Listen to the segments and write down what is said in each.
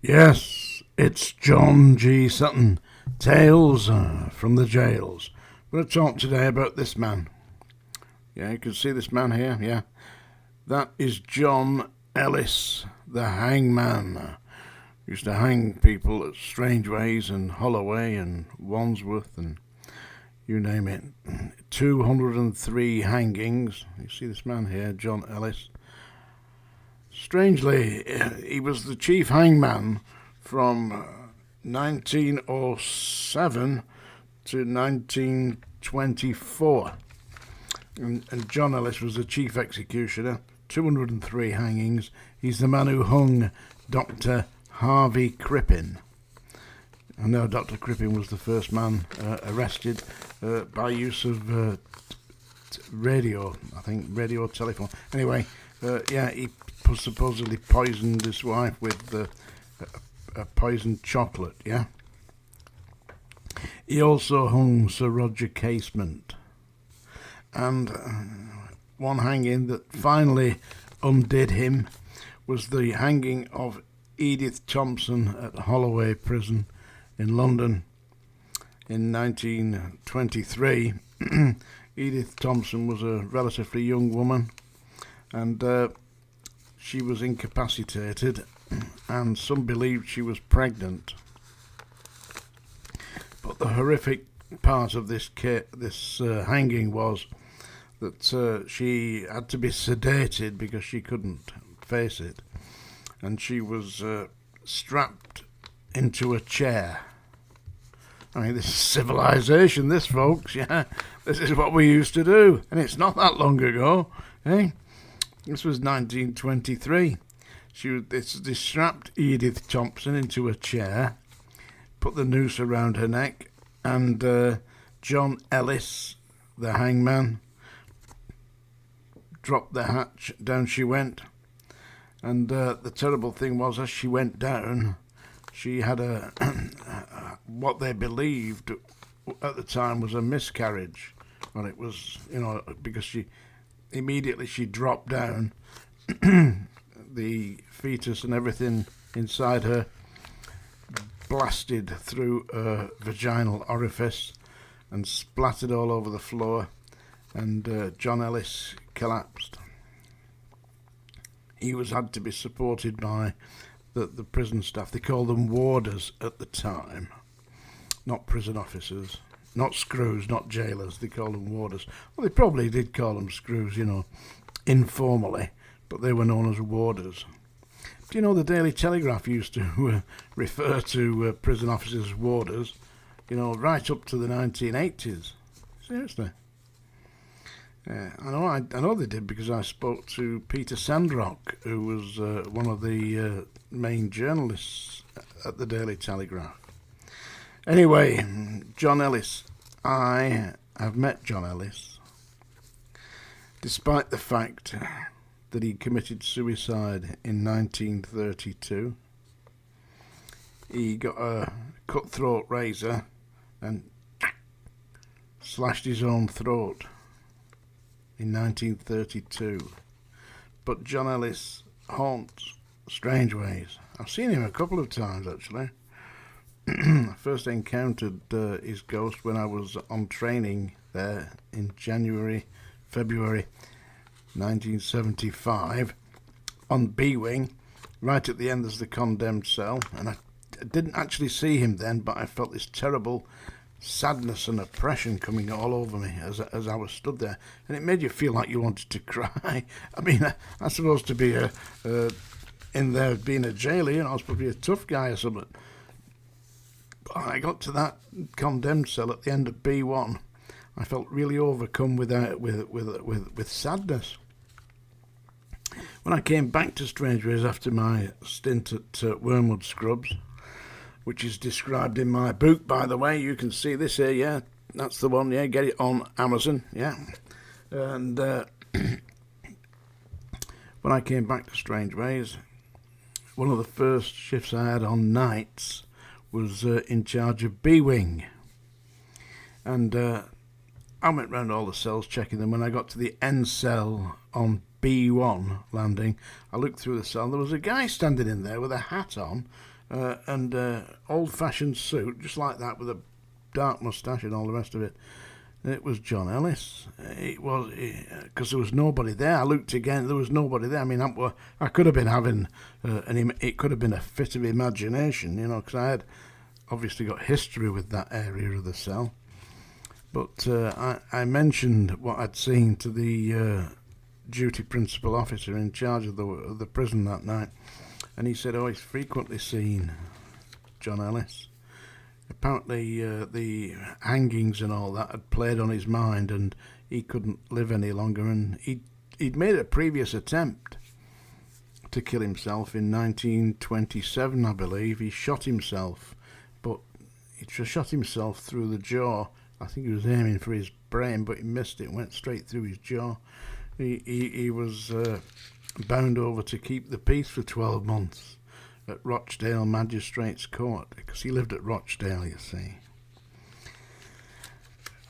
Yes, it's John G. Sutton. Tales from the jails. We're going to talk today about this man. Yeah, you can see this man here. Yeah, that is John Ellis, the Hangman. Used to hang people at Strangeways and Holloway and Wandsworth and you name it. 203 hangings. You see this man here, John Ellis. Strangely, he was the chief hangman from 1907 to 1924. And John Ellis was the chief executioner. 203 hangings. He's the man who hung Dr. Harvey Crippen. I know Dr. Crippen was the first man arrested by use of radio, I think, radio telephone. Anyway, he supposedly poisoned his wife with a poisoned chocolate, yeah? He also hung Sir Roger Casement. And one hanging that finally undid him was the hanging of Edith Thompson at Holloway Prison in London in 1923. Edith Thompson was a relatively young woman, and she was incapacitated, and some believed she was pregnant. But the horrific part of this hanging was that she had to be sedated because she couldn't face it, and she was strapped into a chair. I mean, this is civilization, this, folks, yeah? This is what we used to do, and it's not that long ago, eh? This was 1923. They strapped Edith Thompson into a chair, put the noose around her neck, and John Ellis, the hangman, dropped the hatch. Down she went. And the terrible thing was, as she went down, she had what they believed at the time was a miscarriage. Well, it was, because she dropped down, the fetus and everything inside her blasted through a vaginal orifice and splattered all over the floor, and John Ellis collapsed. He had to be supported by the prison staff. They called them warders at the time, not prison officers, not screws, not jailers. They called them warders. Well, they probably did call them screws, informally, but they were known as warders. Do you know the Daily Telegraph used to refer to prison officers as warders, right up to the 1980s? Seriously. I know they did, because I spoke to Peter Sandrock, who was one of the main journalists at the Daily Telegraph. Anyway, John Ellis. I have met John Ellis, despite the fact that he committed suicide in 1932. He got a cutthroat razor and slashed his own throat in 1932. But John Ellis haunts Strangeways. I've seen him a couple of times, actually. I first encountered his ghost when I was on training there in February 1975 on B-Wing. Right at the end there's the condemned cell, and I didn't actually see him then, but I felt this terrible sadness and oppression coming all over me as I was stood there, and it made you feel like you wanted to cry. I mean, I'm supposed to be in there being a jailer, I was supposed to be a tough guy or something. But I got to that condemned cell at the end of B1. I felt really overcome with sadness. When I came back to Strangeways after my stint at Wormwood Scrubs, which is described in my book, by the way. You can see this here, yeah. That's the one, yeah. Get it on Amazon, yeah. And when I came back to Strangeways, one of the first shifts I had on nights was in charge of B-Wing. And I went round all the cells checking them. When I got to the end cell on B1 landing, I looked through the cell. There was a guy standing in there with a hat on, and old-fashioned suit, just like that, with a dark moustache and all the rest of it. It was John Ellis. It was because there was nobody there. I looked again. There was nobody there. I mean, I could have been having it could have been a fit of imagination, because I had obviously got history with that area of the cell. But I mentioned what I'd seen to the duty principal officer in charge of the prison that night, and he said, "Oh, he's frequently seen John Ellis." Apparently the hangings and all that had played on his mind, and he couldn't live any longer, and he'd made a previous attempt to kill himself in 1927, I believe. He shot himself, but he shot himself through the jaw. I think he was aiming for his brain, but he missed it, went straight through his jaw. He was bound over to keep the peace for 12 months. At Rochdale Magistrates Court, because he lived at Rochdale, you see.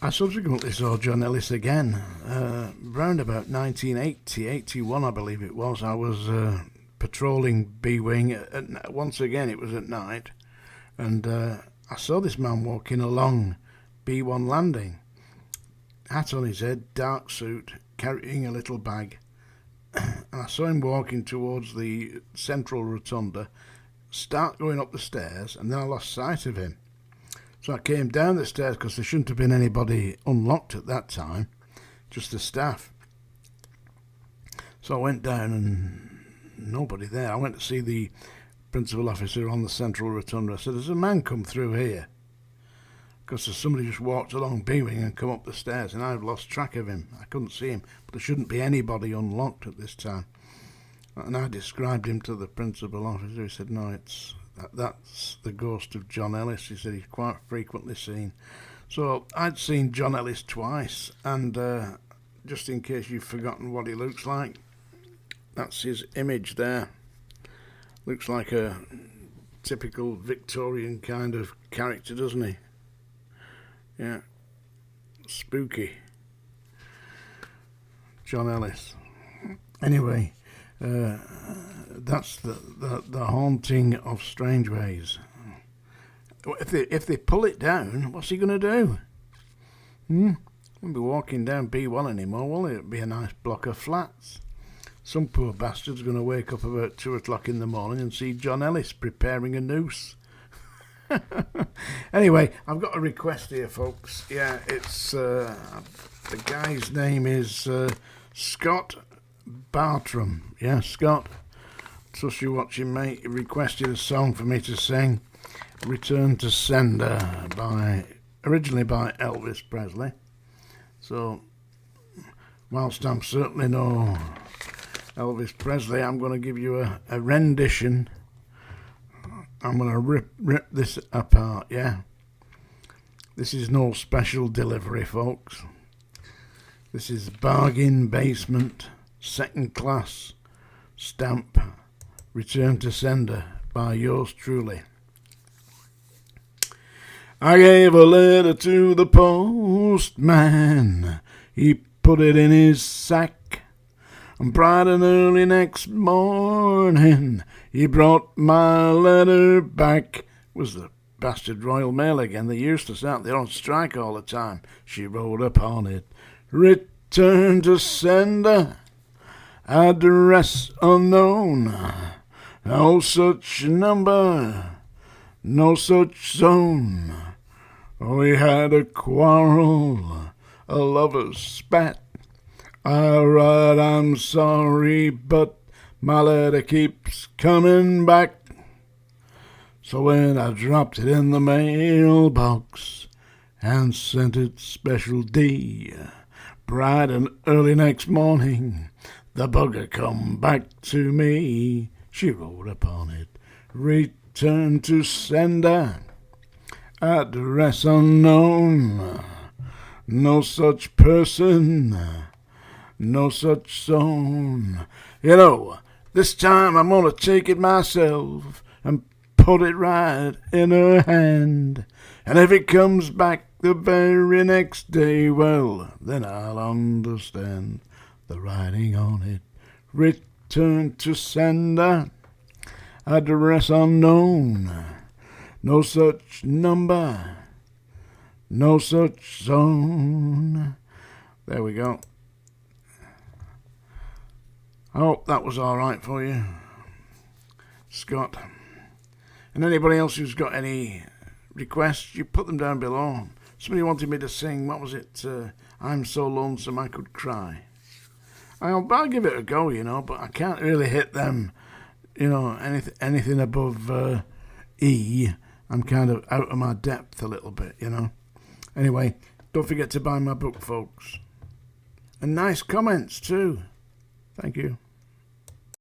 I subsequently saw John Ellis again, round about 1980, 81 I believe it was. I was patrolling B-Wing, once again it was at night, and I saw this man walking along B1 landing, hat on his head, dark suit, carrying a little bag. And I saw him walking towards the central rotunda, start going up the stairs, and then I lost sight of him. So I came down the stairs, because there shouldn't have been anybody unlocked at that time, just the staff. So I went down and nobody there. I went to see the principal officer on the central rotunda. I said, "There's a man come through here," because somebody just walked along B-Wing and come up the stairs, and I've lost track of him. I couldn't see him, but there shouldn't be anybody unlocked at this time. And I described him to the principal officer. He said, "No, that's the ghost of John Ellis." He said he's quite frequently seen. So I'd seen John Ellis twice, and just in case you've forgotten what he looks like, that's his image there. Looks like a typical Victorian kind of character, doesn't he? Yeah, spooky. John Ellis. Anyway, that's the haunting of Strangeways. If they pull it down, what's he going to do? Won't be walking down B1 anymore, will it? It'll be a nice block of flats. Some poor bastard's going to wake up about 2 o'clock in the morning and see John Ellis preparing a noose. Anyway, I've got a request here, folks. Yeah, it's the guy's name is Scott Bartram. Yeah, Scott, trust you watching, mate. He requested a song for me to sing, "Return to Sender," originally by Elvis Presley. So, whilst I'm certainly no Elvis Presley, I'm going to give you a rendition. I'm going to rip this apart, yeah? This is no special delivery, folks. This is bargain basement, second class, stamp, return to sender by yours truly. I gave a letter to the postman. He put it in his sack. And bright and early next morning, he brought my letter back. It was the bastard Royal Mail again. They used to sound, they're on strike all the time. She wrote upon it, "Return to sender, address unknown. No such number, no such zone. We had a quarrel, a lover's spat. Alright, I'm sorry, but my letter keeps coming back." So when I dropped it in the mailbox and sent it special D, bright and early next morning, the bugger come back to me. She wrote upon it, "Return to sender, address unknown. No such person, no such zone." You know, this time I'm gonna take it myself and put it right in her hand. And if it comes back the very next day, well, then I'll understand the writing on it. Return to sender, address unknown, no such number, no such zone. There we go. I hope that was alright for you, Scott. And anybody else who's got any requests, you put them down below. Somebody wanted me to sing, what was it? I'm So Lonesome I Could Cry. I'll give it a go, but I can't really hit them, anything above E. I'm kind of out of my depth a little bit, Anyway, don't forget to buy my book, folks. And nice comments too. Thank you.